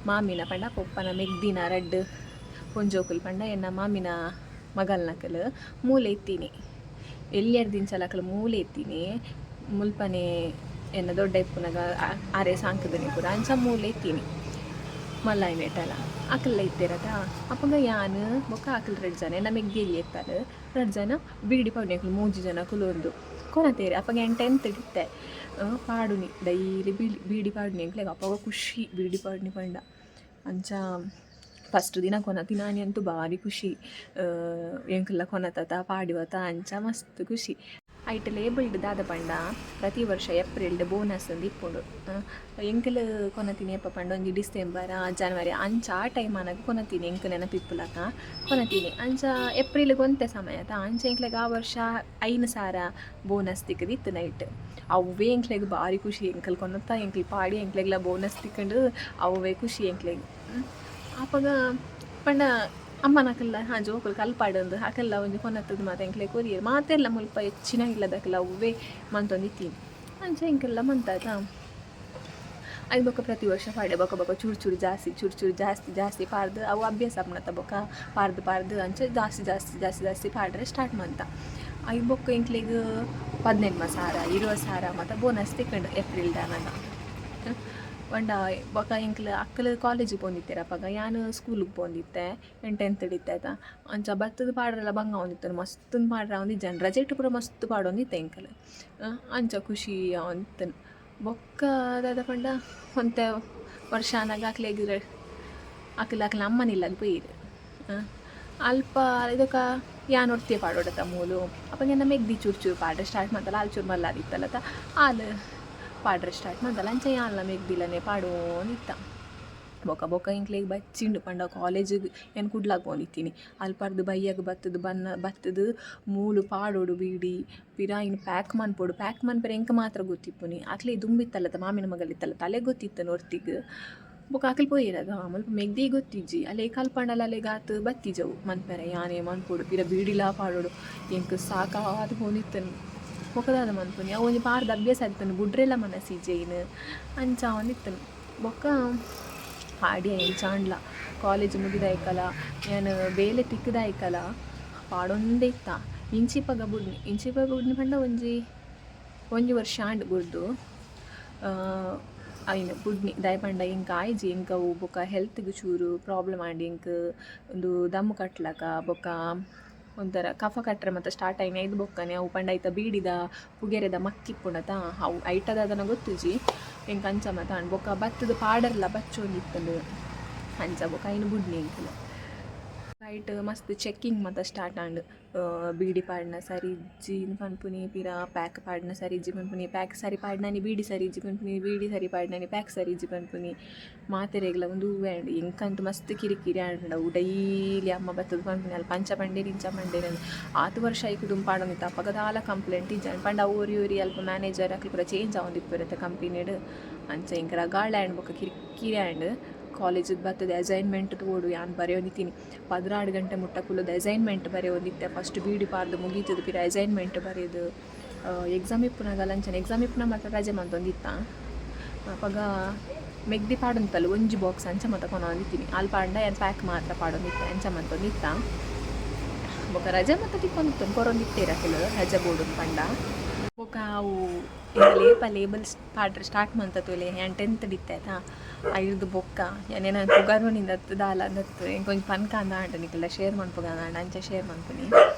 ಮಾಮಿನ ಪಂಡ ಪೊಪ್ಪನ ಮೆಗ್ದಿನ ರಡ್ಡು ಪೊಂಜೋಕುಲ್ ಪಂಡ ಎನ್ನ ಮಾಮಿನ ಮಗಲ್ನಕಲು ಮೂಲೆ ಎತ್ತೀನಿ ಎಲ್ಲಿಯರ್ ದಿಂಚಲಕಲು ಮೂಲೆ ಎತ್ತೀನಿ ಮುಲ್ಪನೆ ಎನ್ನ ದೊಡ್ಡ ಇಪ್ಪುನಾಗ ಆರೆ ಸಾಂಕದನಿ ಪೂರ ಅಂಚ ಮೂಲೆ ಎತ್ತೀನಿ ಮಲ್ಲಾಯಿ ಮೇಟಲ ಅಕಲ್ಲ ಇತ್ತಿರತ ಅಪ್ಪಗ ಯಾನು ಬೊಕ್ಕ ಆಕಲ್ 2 ಜನ ನಮಗೆ ಗೆಲ್ಲಿ ಎತ್ತಾರೆ 2 ಜನ ಬೀಡಿ ಪೌಡ್ನೇಕಲು 3 ಜನ ಕುಲೊಂದು ಕೊನತೇರಿ ಅಪ್ಪಗ ಏನು 10th ಇತ್ತೆ ಪಾಡುನಿ ಡೈಲಿ ಬೀಡಿ ಪಾಡ್ನೇಕ್ಲೆಗ ಅಪ್ಪಗ ಖುಷಿ ಬೀಡಿ ಪಾಡ್ನಿ ಪಂಡ ಅಂಚ ಫಸ್ಟ್ ದಿನ ಕೊನತಿನಾನಿ ಅಂತೂ ಭಾರಿ ಖುಷಿ ಎಂಕಲ್ಲ ಕೊನತತ ಪಾಡಿವತ ಅಂಚ ಮಸ್ತ್ ಖುಷಿ ಐಟ್ ಲೇಬಲ್ಡ್ ದಾದ ಪಂಡ ಪ್ರತಿ ವರ್ಷ ಏಪ್ರಿಲ್ಡ್ ಬೋನಸ್ ಅಂದು ಇಪ್ಪುಂಡು ಎಂಕಲ್ ಕೊನತೀನಿ ಎಪ್ಪ ಪಂಡ ಒಂಜಿ ಡಿಸೆಂಬರ್ ಜನವರಿ ಅಂಚ ಆ ಟೈಮ್ ಅನ್ನಾಗ ಕೊನತೀನಿ ಎಂಕ್ ನೆನಪಿಪ್ಪುಲಕ ಕೊನತೀನಿ ಅಂಚ ಏಪ್ರಿಲ್ಗೆ ಒಂತೆ ಸಮಯತ ಅಂಚ ಎಂಕ್ಲೆಗೆ ಆ ವರ್ಷ 5,000 ಬೋನಸ್ ತಿಕ್ಕದಿತ್ತು ನೈಟ್ ಅವೇ ಎಂಕ್ಲೆಗೆ ಭಾರಿ ಖುಷಿ ಎಂಕಲ್ ಕೊನತ್ತ ಎಂಕ್ಲ್ ಪಾಡಿ ಎಂಕ್ಲೆಗ್ಲ ಬೋನಸ್ ತಿಕ್ಕೊಂಡು ಅವೇ ಖುಷಿ ಎಂಕ್ಲೆಗೆ ಅಪ್ಪಗ ಪಂಡ ಅಮ್ಮನಕಲ್ಲ ಜೋಕುಲು ಕಲ್ಪಾಡಂದು ಹಾಕಲ್ಲ ಒಂಜಿ ಕೊನತ್ತದು ಮಾತು ಎಂಕ್ಲೆ ಕೊರಿಯರ್ ಮಾತೆಲ್ಲ ಮುಲ್ಪ ಹೆಚ್ಚಿನ ಇಲ್ಲದಕ್ಕಲ್ಲ ಅವೇ ಮಂತೊಂದಿತ್ತೀನಿ ಅಂಚೆ ಎಂಕೆಲ್ಲ ಮಂತಾಯ್ತಾ ಅದು ಬೊಕ್ಕ ಪ್ರತಿ ವರ್ಷ ಪಾಡೆ ಬೊಕ್ಕ ಚೂರು ಜಾಸ್ತಿ ಪಾಡ್ದು ಅವು ಅಭ್ಯಾಸ ಆಗ್ನತ್ತ ಬೊಕ್ಕ ಪಾರ್ದು ಅಂಚೆ ಜಾಸ್ತಿ ಪಾಡ್ರೆ ಸ್ಟಾರ್ಟ್ ಮಂತ ಐ ಬೊಕ್ಕ ಎಂಕ್ಲೆಗೆ 18,000 20,000 ಮತ್ತು ಬೋನಸ್ ತಿಕ್ಕೊಂಡು ಏಪ್ರಿಲ್ ದಾನಾಗ ಒಂಡ ಬೊಕ ಎಂಕ್ಲು ಅಕ್ಕಲು ಕಾಲೇಜಿಗೆ ಪೋಂದಿತ್ತೇರಪ್ಪಗ ಯಾನು ಸ್ಕೂಲಿಗೆ ಪೋಂದಿತ್ತೆ 10th ಇಡಿತ್ತಾಯ್ತಾ ಅಂಚ ಬತ್ತದ ಪಾಡ್ರೆಲ್ಲ ಬಂಗ ಒಂದಿತ್ತು ಮಸ್ತ್ ಪಾಡ್ರೆ ಒಂದಿಜ್ಜ ರಜೆ ಇಟ್ಟು ಪೂರ ಮಸ್ತ್ ಪಾಡೊಂದಿತ್ತೆ ಎಂಕಲು ಅಂಚ ಖುಷಿ ಅಂತನು ಬೊಕ್ಕ ಅದಾದ ಪಂಡ ಒಂತೆ ವರ್ಷ ಅನ್ನಾಗ ಅಕ್ಲೆಗಿರ ಅಕ್ಕಲ ಅಮ್ಮನಿಲ್ಲ ಪೊಯ್ಯಿರು ಅಲ್ಪ ಇದಕ್ಕೆ ಯಾನ್ ಒಡ್ತಿಯ ಪಾಡೋಡತ್ತ ಮೂಲು ಅಪ್ಪಗೆ ಮೆಗ್ದಿ ಚೂರು ಪಾಡ್ರೆ ಸ್ಟಾರ್ಟ್ ಮಾಡ್ತಲ್ಲ ಅಲ್ಲಿ ಚೂರು ಮಲ್ಲಾದಿತ್ತಲ್ಲತ್ತ ಹಾಲು ಪಾಡ್ರೆ ಸ್ಟಾರ್ಟ್ ಮಾಡ್ದಲ್ಲ ಅಂಚೆ ಯಾನ್ಲ ಮೆಗ್ದಿಲ್ಲನೆ ಪಾಡೋನಿತ್ತ ಬೊಕ್ಕ ಇಂಕ್ಲೆಗೆ ಬಚ್ಚಿಂಡು ಪಂಡ ಕಾಲೇಜಿಗೆ ಏನು ಕುಡ್ಲಾಗ ಹೋಗಿತ್ತೀನಿ ಅಲ್ಲಿ ಪರ್ದು ಬೈಯಾಗ ಬತ್ತದು ಮೂಲು ಪಾಡೋಡು ಬೀಡಿ ಪಿರಾ ಇನ್ನು ಪ್ಯಾಕ್ ಮನ್ಪೆರೆ ಎಂಕ ಮಾತ್ರ ಗೊತ್ತಿಪ್ಪುನಿ ಅಕ್ಲೆ ದುಂಬಿತ್ತಲ್ಲದ ಮಾಮಿನ ಮಗಲಿತ್ತಲ್ಲ ತಲೆ ಗೊತ್ತಿತ್ತು ನೋರ್ತಿಗೆ ಬೊಕ್ಕ ಆಕಲ್ ಪೋಯಿರದ ಮಲ್ಪ ಮೆಗ್ದಿ ಗೊತ್ತಿಜ್ಜಿ ಅಲ್ಲೇ ಕಲ್ಪಂಡಲ್ಲ ಅಲ್ಲೆಗಾತು ಬತ್ತಿಜವು ಮನ್ಪೆರೆ ಯಾನೇ ಮನ್ಪೋಡು ಪಿರ ಬೀಡಿಲಾ ಪಾಡೋಡು ಎಂಕ ಸಾಕಾದ ಹೋಗಿತ್ತನು ಬೊಕ್ಕದಾದ ಮನ್ಪುನಿ ಅವು ಒಂಜಿ ಪಾರ್ದ ಅಭ್ಯಾಸ ಆಗ್ತಾನೆ ಗುಡ್ರೆಲ್ಲ ಮನಸ್ಸಿಜೇನು ಅಂಚ ಒಂದಿತ್ತನು ಬೊಕ್ಕ ಪಾಡಿ ಎಂಚಾಂಡ್ಲ ಕಾಲೇಜ್ ಮುಗಿದಾಯ್ಕಲ್ಲ ಏನು ಬೇಲೆ ತಿಕ್ಕದಾಯ್ಕಲ್ಲ ಪಾಡೊಂದೇ ಇತ್ತ ಇಂಚಿಪಗ ಬುಡ್ನಿ ಪಂಡ ಒಂಜಿ ವರ್ಷ ಆಂಡ್ ಗುರ್ದು ಅಯ್ನ ಬುಡ್ನಿ ದಾಯಪಂಡ ಇಂಕ ಆಯ್ಜಿ ಇಂಕವು ಬೊಕ್ಕ ಹೆಲ್ತ್ಗೆ ಚೂರು ಪ್ರಾಬ್ಲಮ್ ಆಂಡಿ ಇಂಕ ಒಂದು ದಮ್ಮು ಕಟ್ಲಕ ಬೊಕ್ಕ ಒಂಥರ ಕಫ ಕಟ್ರೆ ಮತ್ತು ಸ್ಟಾರ್ಟ್ ಆಯ್ನ ಇದು ಬೊಕ್ಕನೆ ಅವು ಪಂಡ ಐತ ಬೀಡಿದ ಪುಗೆರೆದ ಮಕ್ಕಿಪ್ಪುಣತ ಅವು ಐಟದನ ಗೊತ್ತುಜಿ ಎಂಕ ಅಂಚ ಮತ ಬೊಕ್ಕ ಬತ್ತದ ಪಾಡರ್ಲ ಬಚ್ಚೋಂದಿತ್ತಲು ಅಂಚ ಬೊಕ್ಕ ಐನು ಬುಡ್ನಿ ಎಂಕಲು ರೈಟ್ ಮಸ್ತ್ ಚೆಕ್ಕಿಂಗ್ ಮತ್ತು ಸ್ಟಾರ್ಟ್ ಆಂಡ್ ಬೀಡಿ ಪಾಡ್ನ ಸರಿ ಇಜ್ಜಿ ಪನ್ಪುನಿ ಪಿರ ಪ್ಯಾಕ್ ಪಾಡ್ನ ಸರಿ ಇಜ್ಜಿ ಪನ್ಪುನಿ ಪ್ಯಾಕ್ ಸರಿ ಪಾಡ್ನಾನಿ ಬೀಡಿ ಸರಿ ಇಜ್ಜಿ ಪನ್ಪುನಿ ಬೀಡಿ ಸರಿ ಪಾಡ್ನಾನಿ ಪ್ಯಾಕ್ ಸರಿ ಇಜ್ಜಿ ಪನ್ಪುನಿ ಮಾತೆರೆಗ್ಲ ಒಂದು ಆ್ಯಂಡ್ ಎಂಕಂತೂ ಮಸ್ತ್ ಕಿರಿಕಿರಿ ಆಂಡವು ಡೈಲಿ ಅಮ್ಮ ಬತ್ತದ ಪನ್ಪುನಿ ಅಲ್ಲಿ ಪಂಚ ಪಂಡೇರಿ ಇಂಚ ಪಂಡೇರಿ 8 ವರ್ಷ ಐಕು ದುಂಪು ಪಾಡೋನಿತ್ತು ಅಪ್ಪಗದಾಲ ಕಂಪ್ಲೇಂಟ್ ಇಜ್ಜ ಪಂಡ ಓರಿ ಅಲ್ಪ ಮ್ಯಾನೇಜರ್ ಅಕ್ಲಿ ಪೂರ ಚೇಂಜ್ ಆಗೊಂದಿಪ್ಪುರತ್ತೆ ಕಂಪನಿಡ್ ಅಂಚ ಇಂಕರ ಗಾಳ ಆ್ಯಂಡ್ ಬೊಕ್ಕ ಕಿರಿಕಿರಿ ಆ್ಯಂಡ್ ಕಾಲೇಜಿಗೆ ಬರ್ತದೆ ಅಸೈನ್ಮೆಂಟ್ ತೋಡು ಯಾನು ಬರೆಯೋನಿತ್ತೀನಿ 16 ಗಂಟೆ ಮುಟ್ಟಕ್ಕುಲ್ಲದ ಅಸೈನ್ಮೆಂಟ್ ಬರೆಯೋದಿತ್ತೆ ಫಸ್ಟ್ ಬೀಡಿ ಪಾರ್ದು ಮುಗೀತದೆ ಪಿರ ಅಸೈನ್ಮೆಂಟ್ ಬರೆಯೋದು ಎಕ್ಸಾಮ್ ಇಪ್ಪುನಾಗ ಲಂಚನ ಎಕ್ಸಾಮ್ ಇಪ್ಪುನ ಮಾತ್ರ ರಜೆ ಮಂತೊಂದಿತ್ತ ಅವಾಗ ಮೆಗ್ದಿ ಪಾಡೊಂತಲ್ಲ ಒಂಜಿ ಬಾಕ್ಸ್ ಅಂಚ ಮತ್ತ ಕೊನೊಂದಿತ್ತೀನಿ ಅಲ್ಲಿ ಪಾಂಡ ಏನು ಪ್ಯಾಕ್ ಮಾತ್ರ ಪಾಡೊಂದಿತ್ತ ಅಂಚ ಮಂತೊಂದಿತ್ತ ಬೊಕ್ಕ ರಜೆ ಮತ್ತೆ ತಿಕ್ಕೊಂದಿತ್ತು ಕೊರೊಂದಿತ್ತೇರಕಲು ರಜೆ ಬೋರ್ಡು ಪಂಡ ಬೊಕ್ಕ ಅವು ಲೇಬಲ್ಸ್ ಪಾಡ್ರೆ ಸ್ಟಾರ್ಟ್ ಮಂತತೋಲೆ ಏನು 10th ಇತ್ತಾಯ್ತಾ ಐದು ಬೊಕ್ಕ ಏನೇನು ಪುಗಾರೋನಿಂದ ದಾಲ ಅಂದತ್ತು ಇಂಕೊಂಚ ಪನ್ಕ ಅಂದ ಆಂಟ ನಿಕ್ಕೆಲ್ಲ ಶೇರ್ ಮನ್ಪುಗಾನ ಅಂಚೆ ಶೇರ್ ಮನ್ಪುನಿ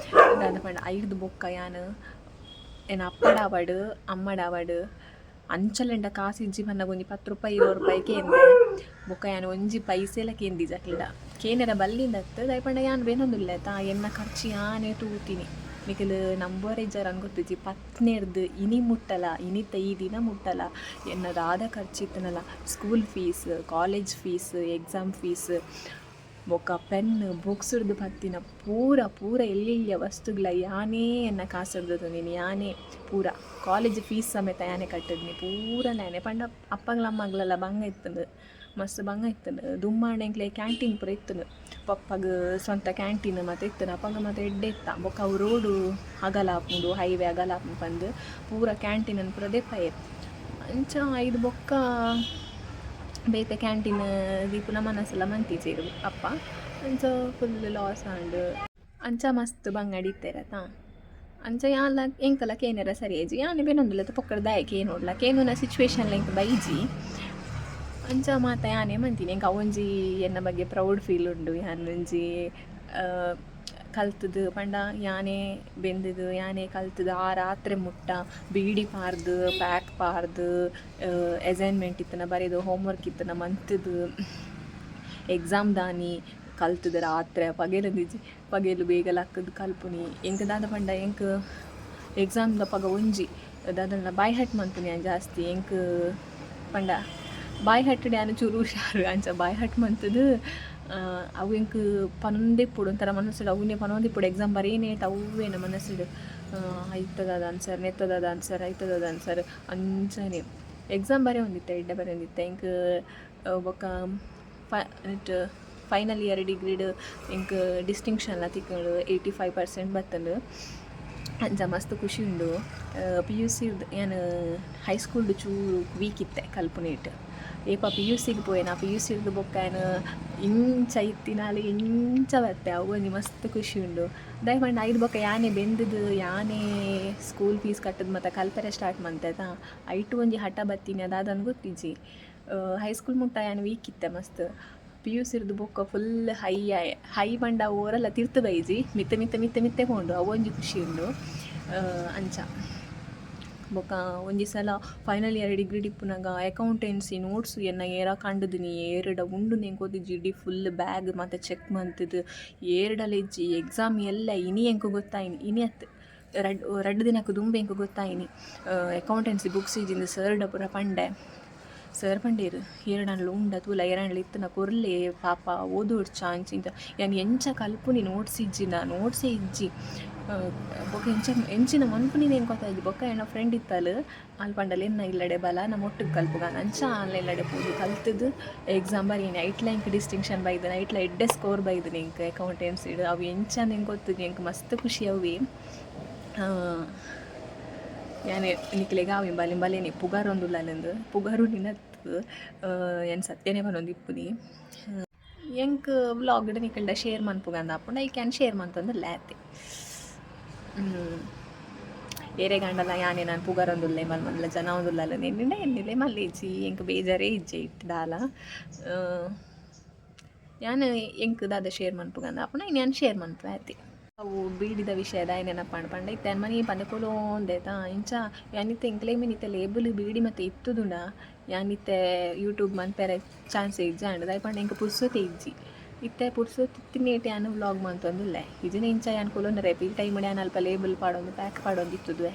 ಅದಾದ ಪಂಡ ಐದು ಬೊಕ್ಕ ಯಾನು ಏನು ಅಪ್ಪಡಾವಡು ಅಮ್ಮಡಾವಡು ಅಂಚಲೆಂಡ ಕಾಸು ಇಜ್ಜಿ ಪನ್ನಾಗ ಒಂಜಿ 10 ರೂಪಾಯಿ 20 ರೂಪಾಯಿ ಕೇಂದೆ ಬೊಕ್ಕ ಯಾನು ಒಂಜಿ ಪೈಸೆಲ್ಲ ಕೇಂದಿಜ ಅಕ್ಲಿಡ ಕೇನೆರ ಬಲ್ಲಿಂದತ್ತು ದಯಪಂಡ ಯಾನು ಬೇನೊಂದುಲ್ಲ ಆಯ್ತಾ ಎನ್ನ ಖರ್ಚು ಯಾನೇ ತೂತೀನಿ ನಿಖಲ್ ನಂಬೋರೆ ಜರಂಗೆ ಗೊತ್ತಿಜ್ಜಿ 10ನೇರ್ದು ಇನಿ ಮುಟ್ಟಲ ಇನಿತ ಈ ದಿನ ಮುಟ್ಟಲ ಎನ್ನದಾದ ಖರ್ಚಿತ್ತನಲ್ಲ school fees college fees exam fees ಬೊಕ್ಕ ಪೆನ್ ಬುಕ್ಸ್ಡ್ದು ಪತ್ತಿನ ಪೂರ ಪೂರ ಎಲ್ಲಿಯ ವಸ್ತುಗಳ ಯಾನೇ ಎನ್ನ ಕಾಸಡ್ದು ನೀನು ಯಾನೇ ಪೂರ ಕಾಲೇಜ್ ಫೀಸ್ ಸಮೇತ ಯಾನೇ ಕಟ್ಟಿದ್ನಿ ಪೂರ ನಾನೇ ಪಂಡ ಅಪ್ಪಗಳಮ್ಮಗಳೆಲ್ಲ ಬಂಗ ಇತ್ತಂದು ಮಸ್ತ್ ಬಂಗ ಇತ್ತಂದು ದುಮ್ಮಾಣೆಂಕ್ಲೆ ಕ್ಯಾಂಟೀನ್ ಪೂರ ಇತ್ತನು ಪಪ್ಪಗ ಸ್ವಂತ ಕ್ಯಾಂಟೀನ್ ಮತ್ತು ಇತ್ತನು ಅಪ್ಪಂಗ ಮತ್ತು ಎಡ್ಡೆ ಇತ್ತ ಬೊಕ್ಕ ಅವು ರೋಡು ಅಗಲಾಪುಂಡು ಹೈವೇ ಅಗಲಾಪುಂಡು ಬಂದು ಪೂರ ಕ್ಯಾಂಟೀನನ್ನು ಪೂರ ದೆಪ್ಪಯೆ ಅಂಚ ಐದು ಬೊಕ್ಕ ಬೇತೆ ಕ್ಯಾಂಟೀನ್ ದೀಪುನ ಮನಸ್ಸೆಲ್ಲ ಮಂತಿಜೇರು ಅಪ್ಪ ಅಂಚ ಫುಲ್ ಲಾಸ್ ಆಂಡ್ ಅಂಚ ಮಸ್ತ್ ಬಂಗಡಿ ಇತ್ತೇರತ ಅಂಚ ಯಾನ್ಲ ಎಂಕಲ ಕೇನೆರ ಸರಿಯೇಜಿ ಯಾನೆ ಬೇನೊಂದುಲ್ಲ ಪೊಕ್ಕಡ ದಾಯಕ್ಕೆ ಏನು ನೋಡ್ಲ ಕೇನುನ ಸಿಚುವೇಶನ್ಲ ಎಂಕ ಬೈಜಿ ಅಂಚ ಮಾತ ಯಾನೇ ಮಂತೀನಿ ಎಂಕ ಒಂಜಿ ಎನ್ನ ಬಗ್ಗೆ ಪ್ರೌಡ್ ಫೀಲ್ ಉಂಡು ಯಾನೊಂಜಿ ಕಲ್ತದು ಪಂಡ ಯಾನೇ ಬೆಂದದು ಯಾನೇ ಕಲ್ತದು ಆ ರಾತ್ರಿ ಮುಟ್ಟ ಬೀಡಿ ಪಾರ್ದು ಪ್ಯಾಕ್ ಪಾರ್ದು ಅಸೈನ್ಮೆಂಟ್ ಇತ್ತನ ಬರೆದು ಹೋಮ್ವರ್ಕ್ ಇತ್ತನ ಮಂತದು ಎಕ್ಸಾಮ್ ದಾನಿ ಕಲ್ತದ ರಾತ್ರಿ ಪಗೇಲು ಬೇಗ ಲಕ್ಕದು ಕಲ್ಪುನಿ ಎಂಕ ದಾದ ಪಂಡ ಎಂಕ ಎಕ್ಸಾಮ್ದ ಪಗ ಒಂಜಿ ದಾದನ ಬಾಯ್ ಹಟ್ ಮಂತುನಿ ಜಾಸ್ತಿ ಎಂಕ ಪಂಡ ಬಾಯ್ ಹಟ್ ಡ್ಯಾನು ಚೂರು ಹುಷಾರು ಅಂಚ ಬಾಯ್ ಹಟ್ ಮಂತದು ಅವು ಎಂಕ್ ಪನೊಂದಿಪ್ಪುಡು ಒಂಥರ ಮನಸ್ಸಿಡು ಅವನ್ನೇ ಪನೊಂದಿಪ್ಪುಡು ಎಕ್ಸಾಮ್ ಬರೀನೇಟ್ ಅವೇನ ಮನಸ್ಸಿಡು ಐತದ ಆನ್ಸರ್ ನೆತ್ತದ ಆನ್ಸರ್ ಐತದ ಆನ್ಸರ್ ಅಂಚನೆ ಎಕ್ಸಾಮ್ ಬರೀ ಒಂದಿತ್ತೆ ಎಡ್ಡೆ ಬರೀ ಒಂದಿತ್ತೆ ಎಂಕ್ ಬೊಕ್ಕ ಫೈನಲ್ ಇಯರ್ ಡಿಗ್ರಿಡ್ ಎಂಕ್ ಡಿಸ್ಟಿಂಕ್ಷನ್ಲ ತಿಕ್ಕಂಡು 85% ಬತ್ತಂಡು ಅಂಚ ಮಸ್ತ್ ಖುಷಿ ಉಂಡು ಪಿ ಯು ಸಿ ಏನು ಹೈಸ್ಕೂಲ್ಡು ಚೂರು ವೀಕ್ ಇತ್ತೆ ಕಲ್ಪುನೇಟ್ ಏಪ ಪಿ ಯು ಸಿಗೆ ಪೋಯೆನ ಪಿ ಯು ಸಿದು ಬೊಕ್ಕ ಏನು ಇಂಚ ಇತ್ತಿನಾಲಿ ಇಂಚ ಬತ್ತೆ ಅವು ಒಂಜಿ ಮಸ್ತ್ ಖುಷಿ ಉಂಡು ದಯಪಂಡ ಐದು ಬೊಕ್ಕ ಯಾನೇ ಬೆಂದದು ಯಾನೇ ಸ್ಕೂಲ್ ಫೀಸ್ ಕಟ್ಟದು ಮತ್ತು ಕಲ್ಪರೆ ಸ್ಟಾರ್ಟ್ ಮಂತದ ಐಟು ಒಂಜಿ ಹಠ ಬತ್ತೀನಿ ಅದಾದನ್ನು ಗೊತ್ತಿಜ್ಜಿ ಹೈಸ್ಕೂಲ್ ಮುಟ್ಟ ಯಾನು ವೀಕ್ ಇತ್ತೆ ಮಸ್ತ್ ಪಿ ಯು ಸಿರ್ದು ಬೊಕ್ಕ ಫುಲ್ ಹೈ ಪಂಡ ಓರೆಲ್ಲ ತಿರ್ತು ಬೈಜಿ ಮಿತ್ತೆ ಕೊಂಡು ಅವು ಒಂಜಿ ಖುಷಿ ಉಂಡು ಅಂಚ ಬೊಕ್ಕ ಒಂಜಿ ಸಲ ಫೈನಲ್ ಇಯರ್ ಡಿಗ್ರಿ ಡಿಪ್ಪುನಾಗ ಅಕೌಂಟೆನ್ಸಿ ನೋಟ್ಸು ಎನ್ನ ಏರ ಕಂಡದು ನೀ ಏರಡ ಉಂಡು ನೆಂಗೆ ಗೊತ್ತಿಜ್ಜಿ ಫುಲ್ ಬ್ಯಾಗ್ ಮತ್ತು ಚೆಕ್ ಮಂತದ್ದು ಏರಡಲೆಜ್ಜಿ ಎಕ್ಸಾಮ್ ಎಲ್ಲ ಇನಿ ಎಂಕು ಗೊತ್ತಾಯಿನಿ ಇನಿ ಅತ್ತು ರಡ್ಡು ದಿನಕ್ಕೆ ದುಂಬೆ ಎಂಕು ಗೊತ್ತಾಯಿನಿ ಅಕೌಂಟೆನ್ಸಿ ಬುಕ್ಸ್ ಇಜ್ಜಿಂದು ಸರ್ಡ ಪೂರ ಪಂಡೆ ಸರ್ ಪಂಡೇರು ಏರಡನ್ಲು ಉಂಡ ತೂಲ ಏರಡ್ಲು ಇತ್ತನ ಕೊರ್ಲೆ ಪಾಪ ಓದೋಡ್ ಚಾನ್ಸ್ ಇಂತ ಯಾನು ಎಂಚ ಕಲ್ಪುನಿ ನೋಟ್ಸ್ ನೋಟ್ಸೇ ಇಜ್ಜಿ ಬೊಕ್ಕ ಎಂಚಿನ ಮನ್ಪುನಿ ಏನು ಗೊತ್ತಾಯಿಜ್ಜಿ ಬೊಕ್ಕ ಏನೋ ಫ್ರೆಂಡ್ ಇತ್ತಲು ಅಲ್ಲಿ ಪಂಡಲ್ಲಿ ಎನ್ನ ಇಲ್ಲಡೆ ಬಲ ನಮ್ಮ ಒಟ್ಟಿಗೆ ಕಲ್ಪುಗಾನ ಅಂಚ ಆನ್ಲೈನ್ಲಡೆ ಪೋದು ಕಲ್ತದು ಎಕ್ಸಾಮ್ ಬರೀನಿ ಐಟ್ಲ ಎಂಕ್ ಡಿಸ್ಟಿಂಕ್ಷನ್ ಬೈದನ ಐಟ್ಲ ಎಡ್ಡೆ ಸ್ಕೋರ್ ಬೈದನ ಎಂಕ್ ಅಕೌಂಟೆನ್ಸಿಡ್ ಅವು ಎಂಚ ಎಂಗೆ ಗೊತ್ತಿದ್ವಿ ಎಂಕ್ ಮಸ್ತ್ ಖುಷಿ ಅವಿ ಯಾನೆ ನಿಕ್ಲೆಗೆ ಅವಿ ಬಲೇನಿ ಪುಗಾರೊಂದುಲ್ಲಂದು ಪುಗಾರು ನಿನ್ನತ್ತು ಏನು ಸತ್ಯನೇ ಬನ್ನೊಂದು ಇಪ್ಪುನಿ ಎಂಕ್ ವ್ಲಾಗ್ಡ್ ನಿಕ್ಕಲ್ಡ ಶೇರ್ ಮನ್ಪುಗಂದ ಹಾಪುಂಡ ಐ ಕ್ಯಾನ್ ಶೇರ್ ಮಂತಂದು ಲ್ಯಾತೆ ಏರೆ ಗಂಡಲ ಯಾನೇ ನಾನು ಪುಗಾರೊಂದುಲ್ಲೆ ಮಲ್ಲ ಜನ ಒಂದುಲ್ಲ ನೆನ್ನಿಂಡ ಎನ್ನಿಲೆ ಮಲ್ಲೇಜಿ ಎಂಕ್ ಬೇಜಾರೇ ಇಜ್ಜೆ ಇಟ್ಟದಾಲ ಯಾನು ಎಂಕ್ ದಾದ ಶೇರ್ ಮನ್ಪುಗಂದ ಹಾಪುಂಡ ನಾನು ಶೇರ್ ಮನ್ಪು ಆಯ್ತಿ ಅವು ಬೀಡಿದ ವಿಷಯದ ನೆನಪು ಪಂಡ ಇತ್ತೆ ಮನೆ ಪಂದಕೊಲು ಒಂದೇತಾ ಇಂಚ ಯಾನಿತ್ತೆ ಎಂಕ್ಲೇಮಿನಿತ್ತೆ ಲೇಬಲ್ ಬೀಡಿ ಮತ್ತು ಇತ್ತುದುಂಡ ಯಾನಿತ್ತೆ ಯೂಟ್ಯೂಬ್ ಮನ್ಪೆರೆ ಚಾನ್ಸ್ ಇಜ್ಜ ಅಂಡ್ ದಯಪಂಡ ಎಂಕ್ ಪುರ್ಸೋತೆ ಇಜ್ಜಿ ಇತ್ತೆ ಪುರ್ಸೋತಿ ತಿನ್ನೇಟಿ ಯಾನು ವ್ಲಾಗ್ ಮಂತಂದಿಲ್ಲ ಇದನ್ನ ಇಂಚ ಯಾನು ಕೊಲೊಂದು ರೇಪಿ ಈ ಟೈಮ್ ಯಾನು ಅಲ್ಪ ಲೇಬಲ್ ಪಾಡೊಂದು ಪ್ಯಾಕ್ ಪಾಡೊಂದು ಇತ್ತುದುವೆ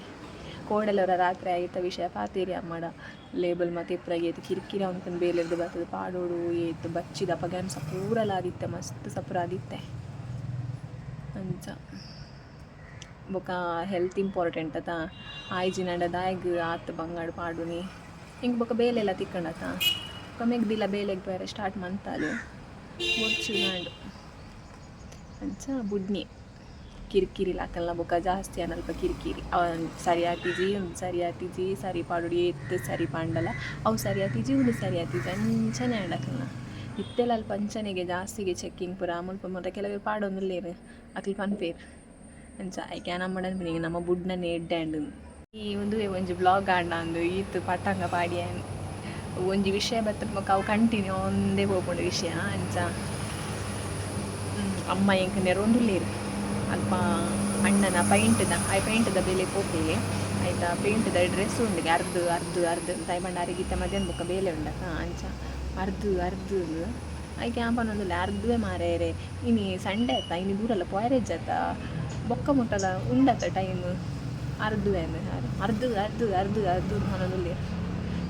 ಕೋಡೆಲ್ಲರ ರಾತ್ರಿ ಆಯ್ತ ವಿಷಯ ಪಾತೇರಿ ಅಮ್ಮಡ ಲೇಬಲ್ ಮತ್ತು ಇಪ್ಪರಾಗಿ ಏತು ಕಿರಿಕಿರಿ ಅವನ್ಕೊಂಡು ಬೇಲೆರ್ದು ಬರ್ತದೆ ಪಾಡೋಡು ಏತು ಬಚ್ಚಿದ ಪಗ್ಯಾನ್ ಸಪೂರಲಾದಿತ್ತೆ ಮಸ್ತ್ ಸಪುರಾದಿತ್ತೆ ಅಂಚ ಬೊಕ್ಕ ಹೆಲ್ತ್ ಇಂಪಾರ್ಟೆಂಟ್ ಅತ ಆಯ್ಜಿನಂಡದಾಯಗ್ ಆತು ಬಂಗಾಡು ಪಾಡುನಿ ಹಿಂಗೆ ಬೊಕ್ಕ ಬೇಲೆಲ್ಲ ತಿಕ್ಕಂಡತ ಕಮ್ಮೆಗ್ದಿಲ್ಲ ಬೇಲೆಗೆ ಬೇರೆ ಸ್ಟಾರ್ಟ್ ಮಂತಾಲು ಮುಚ್ಚು ನಾಡು ಅಂಚ ಬುಡ್ನಿ ಕಿರಿಕಿರಿ ಲಾಕಲ್ಲ ಬೊಕ್ಕ ಜಾಸ್ತಿ ಅನಲ್ಪ ಕಿರಿಕಿರಿ ಸರಿ ಆತಿಜಿ ಸರಿ ಪಾಡುಡಿ ಎತ್ತು ಸರಿ ಪಾಂಡಲ್ಲ ಅವು ಸರಿ ಆತಿಜಿ ಉಂದು ಸರಿ ಆತಿಜಿ ಅಂಚನೆ ಆಡಕಲ್ಲ ಇತ್ತೆಲ್ಲ ಅಲ್ಪ ಅಂಚನೆಗೆ ಜಾಸ್ತಿಗೆ ಚೆಕ್ಕಿಂಗ್ ಪುರ ಮುಲ್ಪ ಮೊರ ಕೆಲವೇ ಪಾಡೊಂದುಲ್ಲೇರು ಅಕ್ಲಿ ಪನ್ಪೇರು ಅಂಚ ಐಕೆ ನಮ್ಮಡನ್ ಬಿಡಿ ನಮ್ಮ ಬುಡ್ನನೆ ಎಡ್ಡ್ಯಾಂಡು ಈ ಒಂದು ಒಂಜಿ ಬ್ಲಾಗ್ ಆಂಡ ಅಂದು ಈತು ಪಟ್ಟಂಗ ಪಾಡಿ ಒಂಜಿ ವಿಷಯ ಬತ್ತ ಅವು ಕಂಟಿನ್ಯೂ ಒಂದೇ ಹೋಗ್ಕೊಂಡು ವಿಷಯ ಅಂಚ ಅಮ್ಮ ಎಂಕ್ ನೆರೊಂದುಲ್ಲೇರು ಅಲ್ಪ ಅಣ್ಣನ ಪೈಂಟ್ದ ಬೇಲೆ ಪೋಪೆ ಆಯ್ತಾ ಪೇಂಟ್ದ ಡ್ರೆಸ್ ಉಂಡಿಗೆ ಅರ್ಧ ತಾಯ್ಬಂಡ ಅರಿಗಿತ್ತ ಮಧ್ಯಾಹ್ನ ಬೊಕ್ಕ ಬೇಲೆ ಉಂಡಕ ಅಂಚ ಅರ್ಧ ಆಯ್ಕೆ ಆಪನೊಂದುಲ್ಲ ಅರ್ಧವೇ ಮಾರೇರೆ ಇನಿ ಸಂಡೆ ಆಯ್ತಾ ಇನಿ ದೂರಲ್ಲ ಪೊಯರೇಜ್ ಆಯ್ತಾ ಬೊಕ್ಕ ಮುಟ್ಟಲ್ಲ ಉಂಡತ್ತ ಟೈಮ್ ಅರ್ಧವೇ ಅರ್ಧ ಅನ್ನೋದಲ್ಲಿ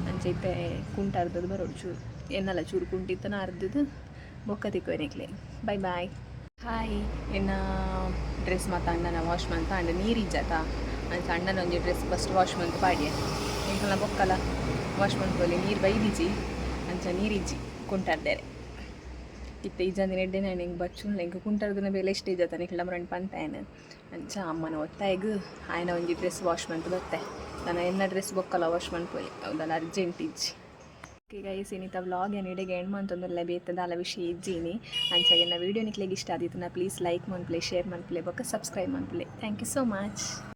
ಅಂಚೆ ಇತ್ತೆ ಕುಂಟ ಅರ್ಧದ್ದು ಬರೋಡು ಚೂರು ಎನ್ನಲ್ಲ ಚೂರು ಕುಂಟಿತ್ತನ ಅರ್ಧದ್ದು ಬೊಕ್ಕ ತಿಕ್ಕೋನಿಕ್ಲೆ ಬಾಯ್ ಬಾಯ್. ಹಾಯ್ ಇನ್ನು ಡ್ರೆಸ್ ಮತ್ತು ಅಣ್ಣನ ವಾಶ್ ಮಂತ ಅಂಡ್ ನೀರು ಇಜ್ಜತ ಅಂಚ ಅಣ್ಣನ ಒಂಜಿ ಡ್ರೆಸ್ ಫಸ್ಟ್ ವಾಶ್ ಮಂತ್ ಪಾಡ್ಯ ಎಂಕಲ್ನ ಬೊಕ್ಕಲ ವಾಶ್ ಮಂತ್ಲಿ ನೀರು ಬೈದಿಜಿ ಅಂಚ ನೀರಿಜ್ಜಿ ಕುಂಟರ್ದೇರೆ ಇತ್ತೆ ಇಜ್ಜಂದಿನ ಎಡ್ಡೆನ ಹೆಂಗೆ ಬಚ್ಚುಂಡ್ಲ ಎಂಕ ಕುಂಟರ್ದಿನ ಬೇಲೆ ಎಷ್ಟು ಇಜ್ಜತ ನಿಕ್ಲ ಮರಣ ಪಂತಾಯನ ಅಂಚ ಅಮ್ಮನ ಒತ್ತಾಯಿಗೂ ಆಯ್ನ ಒಂಜಿ ಡ್ರೆಸ್ ವಾಶ್ ಮಂತ್ ಬತ್ತೆ ನಾನು ಎನ್ನ ಡ್ರೆಸ್ ಬೊಕ್ಕಲ ವಾಶ್ ಮನ್ಪೊಲಿ ಹೌದಲ್ಲ ಅರ್ಜೆಂಟ್ ಇಜ್ಜಿ. ಓಕೆ ಗೈಸ್ ಇನ್ನಿತ ವ್ಲಾಗ್ ಏನು ಇಡೆಗೆ ಎಂಡ್ ಮಂತೊಂದುಲ್ಲ ಬೇತದ ಅಲ್ಲ ವಿಷಯ ಇಜ್ಜೀನಿ ಅಂಚಾಗೆ ನಾ ವೀಡಿಯೋ ನಿಕ್ಲೆಗೆ ಇಷ್ಟ ಆದಿತ್ತು ನಾ ಪ್ಲೀಸ್ ಲೈಕ್ ಮನ್ಪ್ಲೆ ಶೇರ್ ಮನ್ಪ್ಲೆ ಬೊಕ್ಕ ಸಬ್ಸ್ಕ್ರೈಬ್ ಮನ್ಪ್ಲೆ ಥ್ಯಾಂಕ್ ಯು ಸೋ ಮಚ್.